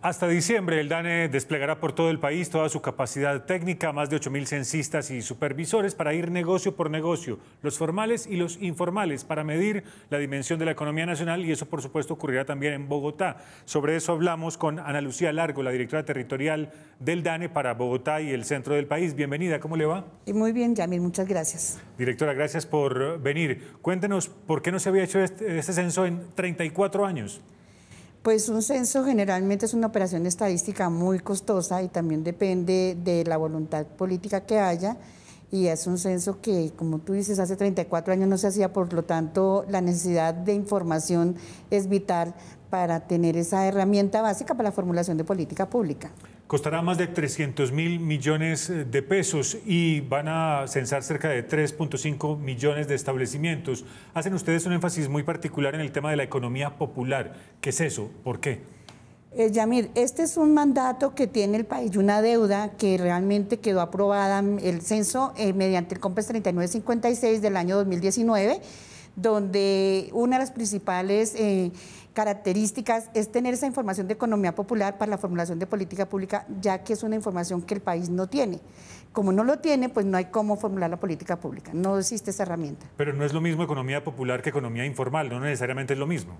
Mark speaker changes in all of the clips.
Speaker 1: Hasta diciembre, el DANE desplegará por todo el país toda su capacidad técnica, más de 8.000 censistas y supervisores para ir negocio por negocio, los formales y los informales, para medir la dimensión de la economía nacional, y eso, por supuesto, ocurrirá también en Bogotá. Sobre eso hablamos con Ana Lucía Largo, la directora territorial del DANE para Bogotá y el centro del país. Bienvenida, ¿cómo le va?
Speaker 2: Muy bien, Yamil, muchas gracias.
Speaker 1: Directora, gracias por venir. Cuéntenos, ¿por qué no se había hecho este censo en 34 años?
Speaker 2: Pues un censo generalmente es una operación estadística muy costosa y también depende de la voluntad política que haya, y es un censo que, como tú dices, hace 34 años no se hacía, por lo tanto la necesidad de información es vital para tener esa herramienta básica para la formulación de política pública.
Speaker 1: Costará más de 300.000 millones de pesos y van a censar cerca de 3.5 millones de establecimientos. Hacen ustedes un énfasis muy particular en el tema de la economía popular. ¿Qué es eso? ¿Por qué?
Speaker 2: Yamir, este es un mandato que tiene el país y una deuda que realmente quedó aprobada el censo mediante el COMPES 3956 del año 2019, donde una de las principales características es tener esa información de economía popular para la formulación de política pública, ya que es una información que el país no tiene. Como no lo tiene, pues no hay cómo formular la política pública, no existe esa herramienta.
Speaker 1: Pero no es lo mismo economía popular que economía informal, no necesariamente es lo mismo.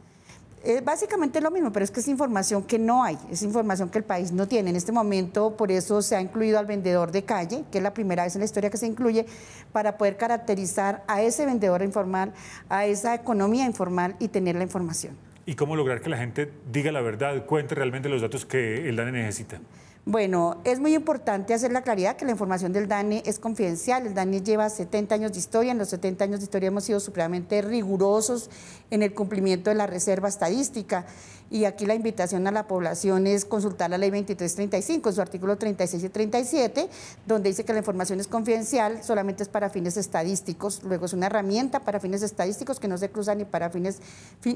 Speaker 2: Básicamente es lo mismo, pero es que es información que no hay, es información que el país no tiene. En este momento, por eso se ha incluido al vendedor de calle, que es la primera vez en la historia que se incluye, para poder caracterizar a ese vendedor informal, a esa economía informal y tener la información.
Speaker 1: ¿Y cómo lograr que la gente diga la verdad, cuente realmente los datos que el DANE necesita?
Speaker 2: Bueno, es muy importante hacer la claridad que la información del DANE es confidencial. El DANE lleva 70 años de historia. En los 70 años de historia hemos sido supremamente rigurosos en el cumplimiento de la reserva estadística. Y aquí la invitación a la población es consultar la ley 2335 en su artículo 36 y 37, donde dice que la información es confidencial, solamente es para fines estadísticos. Luego es una herramienta para fines estadísticos que no se cruza ni para fines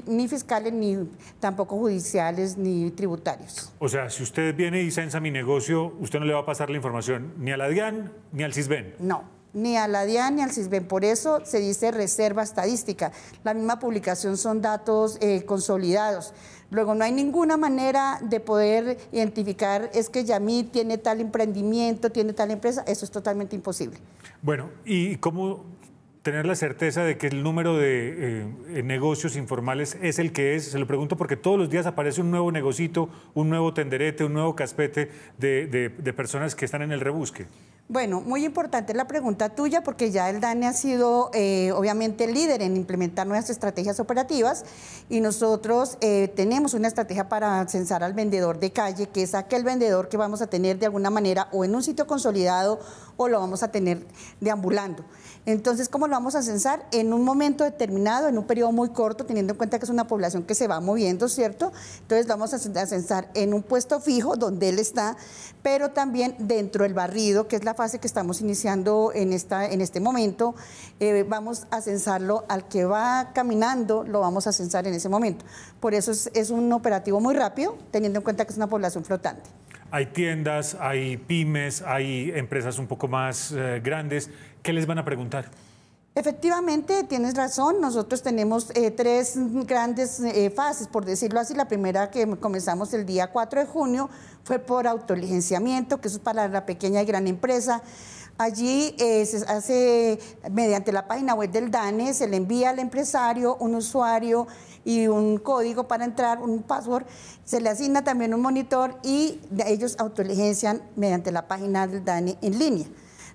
Speaker 2: ni fiscales, ni tampoco judiciales, ni tributarios.
Speaker 1: O sea, si usted viene y censa mi negocio, usted no le va a pasar la información ni a la DIAN ni al CISBEN.
Speaker 2: No, ni a la DIAN ni al CISBEN, por eso se dice reserva estadística. La misma publicación son datos consolidados. Luego no hay ninguna manera de poder identificar, es que Yamil tiene tal emprendimiento, tiene tal empresa, eso es totalmente imposible.
Speaker 1: Bueno, ¿y cómo tener la certeza de que el número de negocios informales es el que es? Se lo pregunto porque todos los días aparece un nuevo negocito, un nuevo tenderete, un nuevo caspete de personas que están en el rebusque.
Speaker 2: Bueno, muy importante la pregunta tuya, porque ya el DANE ha sido obviamente el líder en implementar nuevas estrategias operativas, y nosotros tenemos una estrategia para censar al vendedor de calle, que es aquel vendedor que vamos a tener de alguna manera o en un sitio consolidado o lo vamos a tener deambulando. Entonces, ¿cómo lo vamos a censar? En un momento determinado, en un periodo muy corto, teniendo en cuenta que es una población que se va moviendo, ¿cierto? Entonces, lo vamos a censar en un puesto fijo donde él está, pero también dentro del barrido, que es la fase que estamos iniciando en este momento. Vamos a censarlo al que va caminando, lo vamos a censar en ese momento. Por eso es un operativo muy rápido, teniendo en cuenta que es una población flotante.
Speaker 1: Hay tiendas, hay pymes, hay empresas un poco más grandes. ¿Qué les van a preguntar?
Speaker 2: Efectivamente, tienes razón. Nosotros tenemos tres grandes fases, por decirlo así. La primera, que comenzamos el día 4 de junio, fue por autolicenciamiento, que eso es para la pequeña y gran empresa. Allí se hace, mediante la página web del DANE, se le envía al empresario un usuario y un código para entrar, un password, se le asigna también un monitor y ellos autolicencian mediante la página del DANE en línea.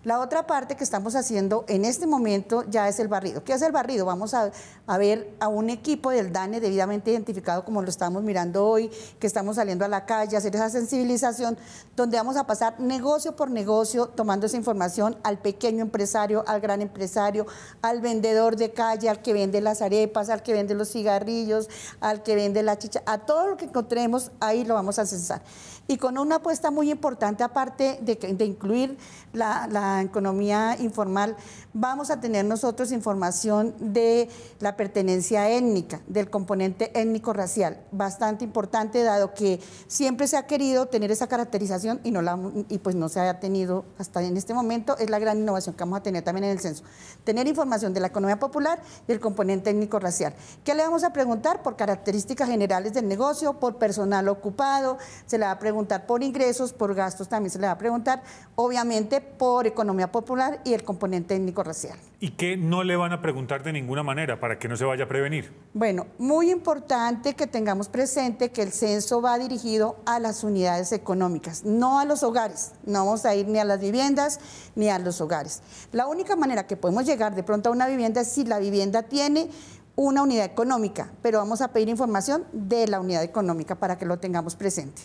Speaker 2: La otra parte que estamos haciendo en este momento ya es el barrido. ¿Qué es el barrido? Vamos a ver a un equipo del DANE debidamente identificado, como lo estamos mirando hoy, que estamos saliendo a la calle a hacer esa sensibilización, donde vamos a pasar negocio por negocio, tomando esa información al pequeño empresario, al gran empresario, al vendedor de calle, al que vende las arepas, al que vende los cigarrillos, al que vende la chicha, a todo lo que encontremos, ahí lo vamos a censar. Y con una apuesta muy importante, aparte de incluir la la economía informal, vamos a tener nosotros información de la pertenencia étnica, del componente étnico-racial, bastante importante, dado que siempre se ha querido tener esa caracterización y pues no se ha tenido hasta en este momento. Es la gran innovación que vamos a tener también en el censo. Tener información de la economía popular y el componente étnico-racial. ¿Qué le vamos a preguntar? Por características generales del negocio, por personal ocupado, se le va a preguntar por ingresos, por gastos también se le va a preguntar, obviamente por economía popular y el componente étnico-racial.
Speaker 1: ¿Y qué no le van a preguntar de ninguna manera para que no se vaya a prevenir?
Speaker 2: Bueno, muy importante que tengamos presente que el censo va dirigido a las unidades económicas, no a los hogares. No vamos a ir ni a las viviendas ni a los hogares. La única manera que podemos llegar de pronto a una vivienda es si la vivienda tiene una unidad económica, pero vamos a pedir información de la unidad económica para que lo tengamos presente.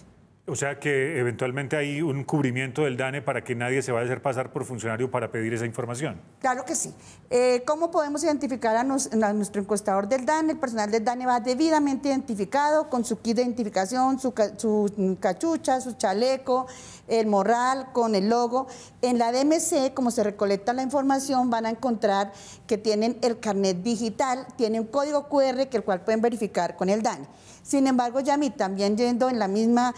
Speaker 1: O sea que eventualmente hay un cubrimiento del DANE para que nadie se vaya a hacer pasar por funcionario para pedir esa información.
Speaker 2: Claro que sí. ¿Cómo podemos identificar a nuestro encuestador del DANE? El personal del DANE va debidamente identificado con su kit de identificación, su cachucha, su chaleco, el morral, con el logo. En la DMC, como se recolecta la información, van a encontrar que tienen el carnet digital, tiene un código QR que el cual pueden verificar con el DANE. Sin embargo, Yami, también yendo en la misma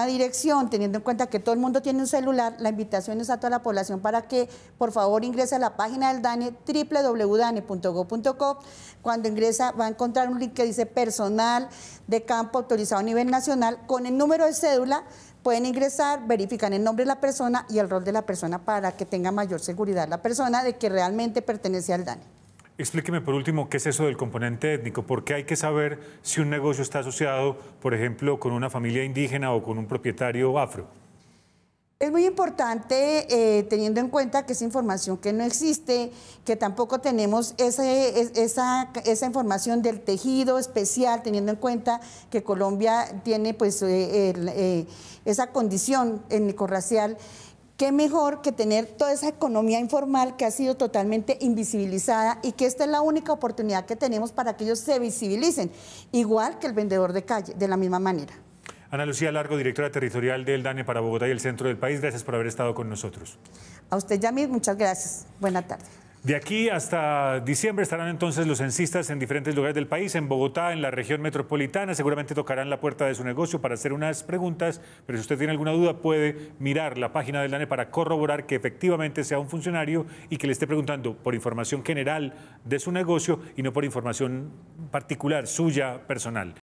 Speaker 2: dirección, teniendo en cuenta que todo el mundo tiene un celular, la invitación es a toda la población para que, por favor, ingrese a la página del DANE, www.dane.gov.co. Cuando ingresa, va a encontrar un link que dice personal de campo autorizado a nivel nacional. Con el número de cédula pueden ingresar, verifican el nombre de la persona y el rol de la persona para que tenga mayor seguridad la persona de que realmente pertenece al DANE.
Speaker 1: Explíqueme por último qué es eso del componente étnico, por qué hay que saber si un negocio está asociado, por ejemplo, con una familia indígena o con un propietario afro.
Speaker 2: Es muy importante, teniendo en cuenta que es información que no existe, que tampoco tenemos esa información del tejido especial, teniendo en cuenta que Colombia tiene pues esa condición étnico-racial. Qué mejor que tener toda esa economía informal que ha sido totalmente invisibilizada y que esta es la única oportunidad que tenemos para que ellos se visibilicen, igual que el vendedor de calle, de la misma manera.
Speaker 1: Ana Lucía Largo, directora territorial del DANE para Bogotá y el centro del país, gracias por haber estado con nosotros.
Speaker 2: A usted, Yamil, muchas gracias. Buena tarde.
Speaker 1: De aquí hasta diciembre estarán entonces los censistas en diferentes lugares del país, en Bogotá, en la región metropolitana. Seguramente tocarán la puerta de su negocio para hacer unas preguntas, pero si usted tiene alguna duda puede mirar la página del DANE para corroborar que efectivamente sea un funcionario y que le esté preguntando por información general de su negocio y no por información particular, suya, personal.